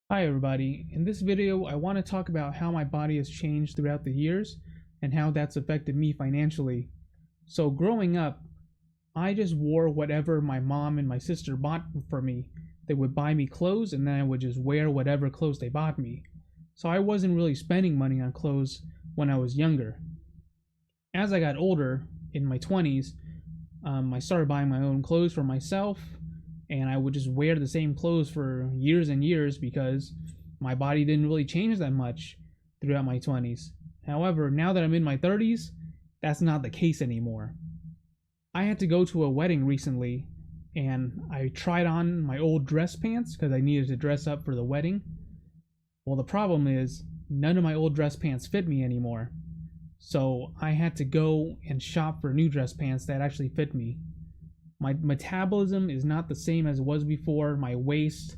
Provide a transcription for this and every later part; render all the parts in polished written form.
Hi everybody, in this video I want to talk about how my body has changed throughout the years and how that's affected me financially. So growing up, I just wore whatever my mom and my sister bought for me. They would buy me clothes and then I would just wear whatever clothes they bought me. So I wasn't really spending money on clothes when I was younger. As I got older, in my 20s, I started buying my own clothes for myself, and I would just wear the same clothes for years and years because my body didn't really change that much throughout my 20s. However, now that I'm in my 30s, that's not the case anymore. I had to go to a wedding recently, and I tried on my old dress pants because I needed to dress up for the wedding. Well, the problem is, none of my old dress pants fit me anymore. So I had to go and shop for new dress pants that actually fit me. My metabolism is not the same as it was before. My waist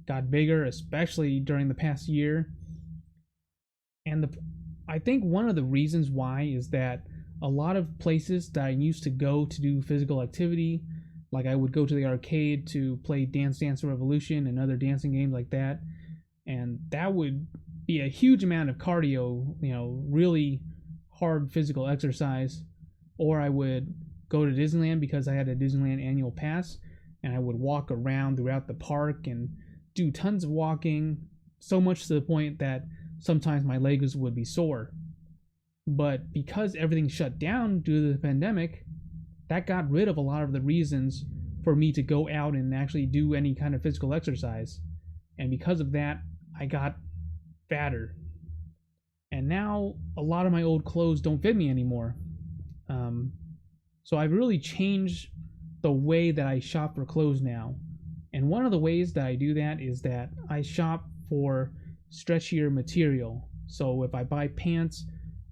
got bigger, especially during the past year. And I think one of the reasons why is that a lot of places that I used to go to do physical activity, like I would go to the arcade to play Dance Dance Revolution and other dancing games like that, and that would be a huge amount of cardio, really hard physical exercise. Or I would go to Disneyland because I had a Disneyland annual pass, and I would walk around throughout the park and do tons of walking, so much to the point that sometimes my legs would be sore. But because everything shut down due to the pandemic, that got rid of a lot of the reasons for me to go out and actually do any kind of physical exercise. And because of that, I got fatter. And now a lot of my old clothes don't fit me anymore. Um, so I've really changed the way that I shop for clothes now. And one of the ways that I do that is that I shop for stretchier material. So if I buy pants,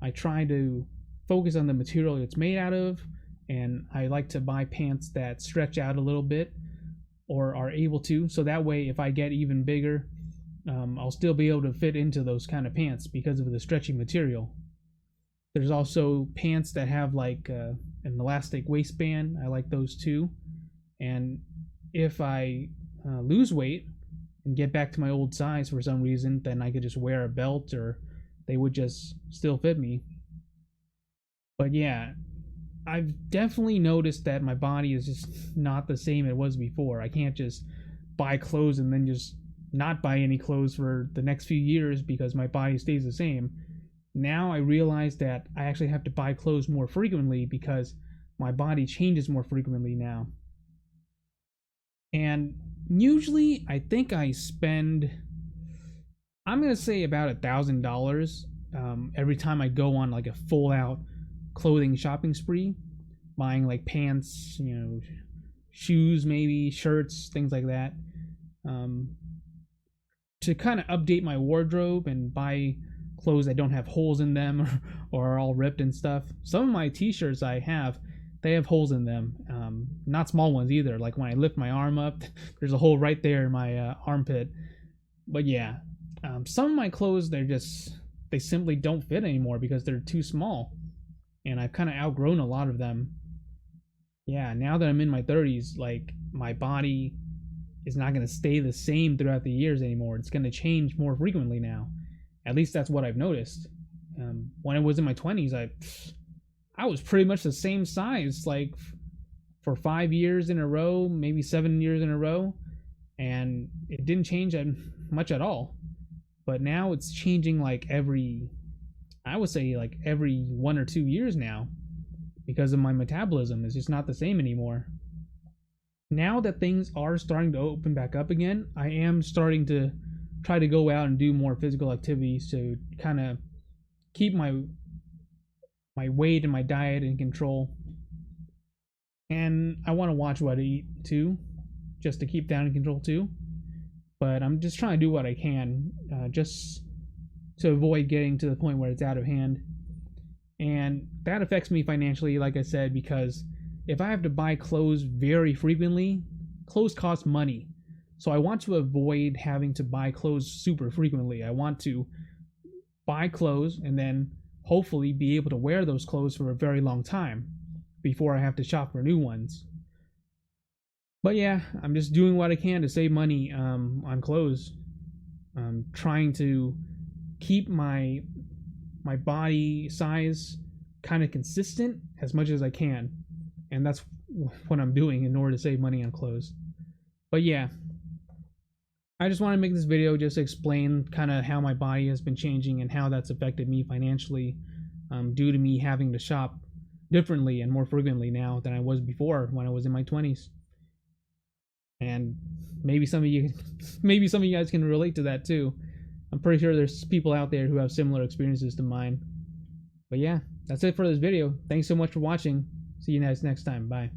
I try to focus on the material it's made out of, and I like to buy pants that stretch out a little bit or are able to. So that way, if I get even bigger, I'll still be able to fit into those kind of pants because of the stretchy material. There's also pants that have like an elastic waistband. I like those too. And if I lose weight and get back to my old size for some reason, then I could just wear a belt or they would just still fit me. But yeah, I've definitely noticed that my body is just not the same it was before. I can't just buy clothes and then just not buy any clothes for the next few years because my body stays the same. Now I realize that I actually have to buy clothes more frequently because my body changes more frequently now. And usually I think I spend, I'm going to say about $1,000 every time I go on like a full out clothing shopping spree, buying like pants, shoes, maybe shirts, things like that, to kind of update my wardrobe and buy clothes that don't have holes in them or are all ripped and stuff. Some of my t-shirts they have holes in them, not small ones either. Like when I lift my arm up, there's a hole right there in my armpit. But yeah, some of my clothes, they simply don't fit anymore because they're too small, and I've kind of outgrown a lot of them. Yeah, now that I'm in my 30s, like my body is not going to stay the same throughout the years anymore. It's going to change more frequently now. At least that's what I've noticed. When I was in my 20s, I was pretty much the same size, like for 5 years in a row, maybe 7 years in a row, and it didn't change much at all. But now it's changing like I would say like every 1 or 2 years now because of my metabolism. It's just not the same anymore. Now that things are starting to open back up again, I am starting to try to go out and do more physical activities to kind of keep my weight and my diet in control. And I want to watch what I eat too, just to keep that in control too. But I'm just trying to do what I can, just to avoid getting to the point where it's out of hand. And that affects me financially, like I said, because if I have to buy clothes very frequently, clothes cost money. So I want to avoid having to buy clothes super frequently. I want to buy clothes and then hopefully be able to wear those clothes for a very long time before I have to shop for new ones. But yeah, I'm just doing what I can to save money on clothes. trying to keep my body size kind of consistent as much as I can, and that's what I'm doing in order to save money on clothes. But yeah, I just want to make this video just to explain kind of how my body has been changing and how that's affected me financially, due to me having to shop differently and more frequently now than I was before when I was in my 20s. And maybe some of you guys can relate to that too. I'm pretty sure there's people out there who have similar experiences to mine. But yeah, that's it for this video. Thanks so much for watching. See you guys next time. Bye.